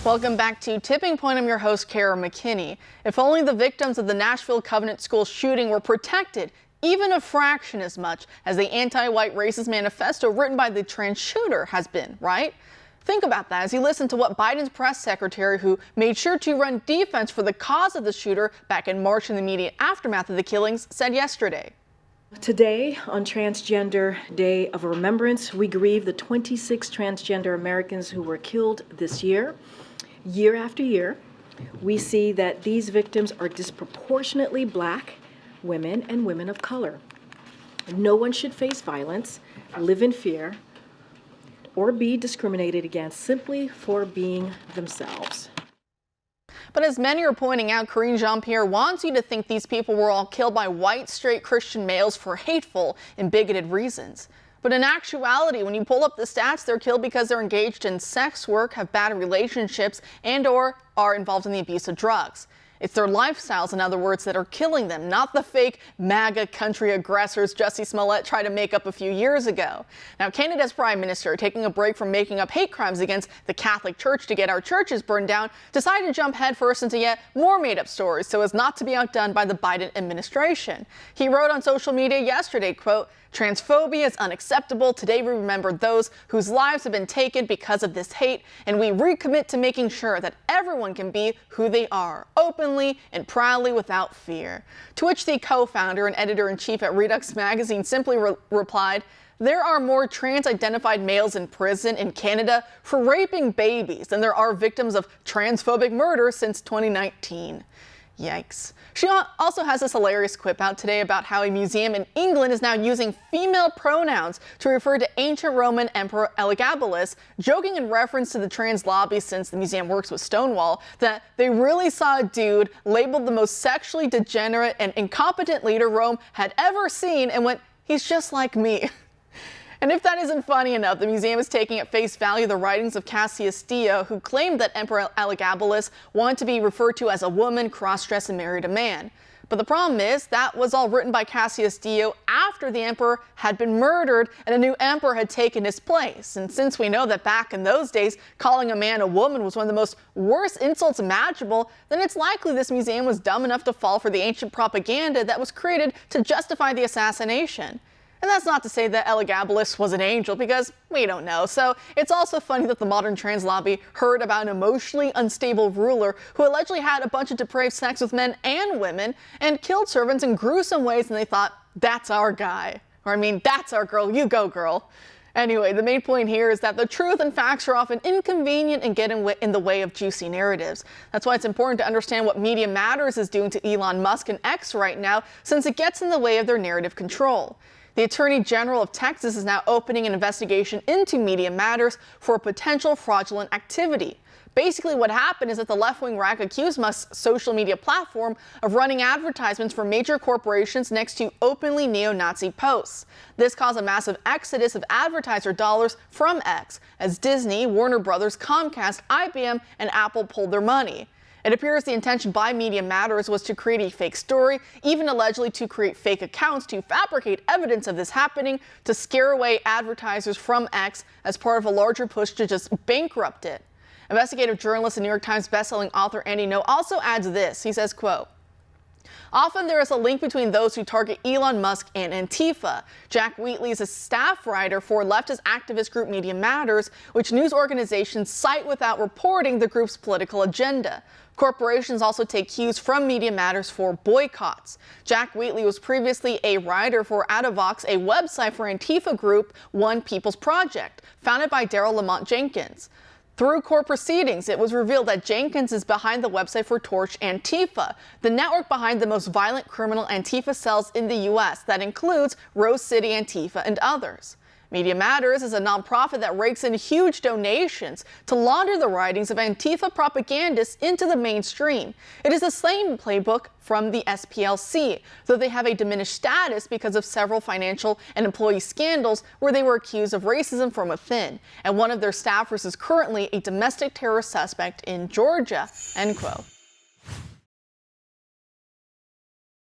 Welcome back to Tipping Point. I'm your host, Kara McKinney. If only the victims of the Nashville Covenant School shooting were protected even a fraction as much as the anti-white racist manifesto written by the trans shooter has been, right? Think about that as you listen to what Biden's press secretary, who made sure to run defense for the cause of the shooter back in March in the immediate aftermath of the killings, said yesterday. Today, on Transgender Day of Remembrance, we grieve the 26 transgender Americans who were killed this year. Year after year, we see that these victims are disproportionately Black women and women of color. No one should face violence, live in fear, or be discriminated against simply for being themselves. But as many are pointing out, Karine Jean-Pierre wants you to think these people were all killed by white, straight Christian males for hateful and bigoted reasons. But in actuality, when you pull up the stats, they're killed because they're engaged in sex work, have bad relationships, and/or are involved in the abuse of drugs. It's their lifestyles, in other words, that are killing them, not the fake MAGA country aggressors Jussie Smollett tried to make up a few years ago. Now, Canada's Prime Minister, taking a break from making up hate crimes against the Catholic Church to get our churches burned down, decided to jump headfirst into yet more made-up stories so as not to be outdone by the Biden administration. He wrote on social media yesterday, quote, "Transphobia is unacceptable. Today we remember those whose lives have been taken because of this hate, and we recommit to making sure that everyone can be who they are, openly and proudly without fear." To which the co-founder and editor-in-chief at Redux magazine simply replied, "There are more trans-identified males in prison in Canada for raping babies than there are victims of transphobic murder since 2019. Yikes. She also has this hilarious quip out today about how a museum in England is now using female pronouns to refer to ancient Roman Emperor Elagabalus, joking in reference to the trans lobby, since the museum works with Stonewall, that they really saw a dude labeled the most sexually degenerate and incompetent leader Rome had ever seen and went, "He's just like me." And if that isn't funny enough, the museum is taking at face value the writings of Cassius Dio, who claimed that Emperor Elagabalus wanted to be referred to as a woman, cross-dressed, and married a man. But the problem is that was all written by Cassius Dio after the emperor had been murdered and a new emperor had taken his place. And since we know that back in those days, calling a man a woman was one of the most worst insults imaginable, then it's likely this museum was dumb enough to fall for the ancient propaganda that was created to justify the assassination. And that's not to say that Elagabalus was an angel, because we don't know. So it's also funny that the modern trans lobby heard about an emotionally unstable ruler who allegedly had a bunch of depraved sex with men and women and killed servants in gruesome ways, and they thought, "That's our guy." Or I mean, "That's our girl, you go girl." Anyway, the main point here is that the truth and facts are often inconvenient and get in the way of juicy narratives. That's why it's important to understand what Media Matters is doing to Elon Musk and X right now, since it gets in the way of their narrative control. The Attorney General of Texas is now opening an investigation into Media Matters for potential fraudulent activity. Basically, what happened is that the left-wing RAC accused Musk's social media platform of running advertisements for major corporations next to openly neo-Nazi posts. This caused a massive exodus of advertiser dollars from X, as Disney, Warner Brothers, Comcast, IBM, and Apple pulled their money. It appears the intention by Media Matters was to create a fake story, even allegedly to create fake accounts to fabricate evidence of this happening, to scare away advertisers from X as part of a larger push to just bankrupt it. Investigative journalist and New York Times bestselling author Andy Ngo also adds this. He says, quote, "Often there is a link between those who target Elon Musk and Antifa. Jack Wheatley is a staff writer for leftist activist group Media Matters, which news organizations cite without reporting the group's political agenda. Corporations also take cues from Media Matters for boycotts. Jack Wheatley was previously a writer for Adavox, a website for Antifa group One People's Project, founded by Daryl Lamont Jenkins. Through court proceedings, it was revealed that Jenkins is behind the website for Torch Antifa, the network behind the most violent criminal Antifa cells in the U.S. that includes Rose City Antifa and others. Media Matters is a nonprofit that rakes in huge donations to launder the writings of Antifa propagandists into the mainstream. It is the same playbook from the SPLC, though they have a diminished status because of several financial and employee scandals where they were accused of racism from within. And one of their staffers is currently a domestic terror suspect in Georgia." End quote.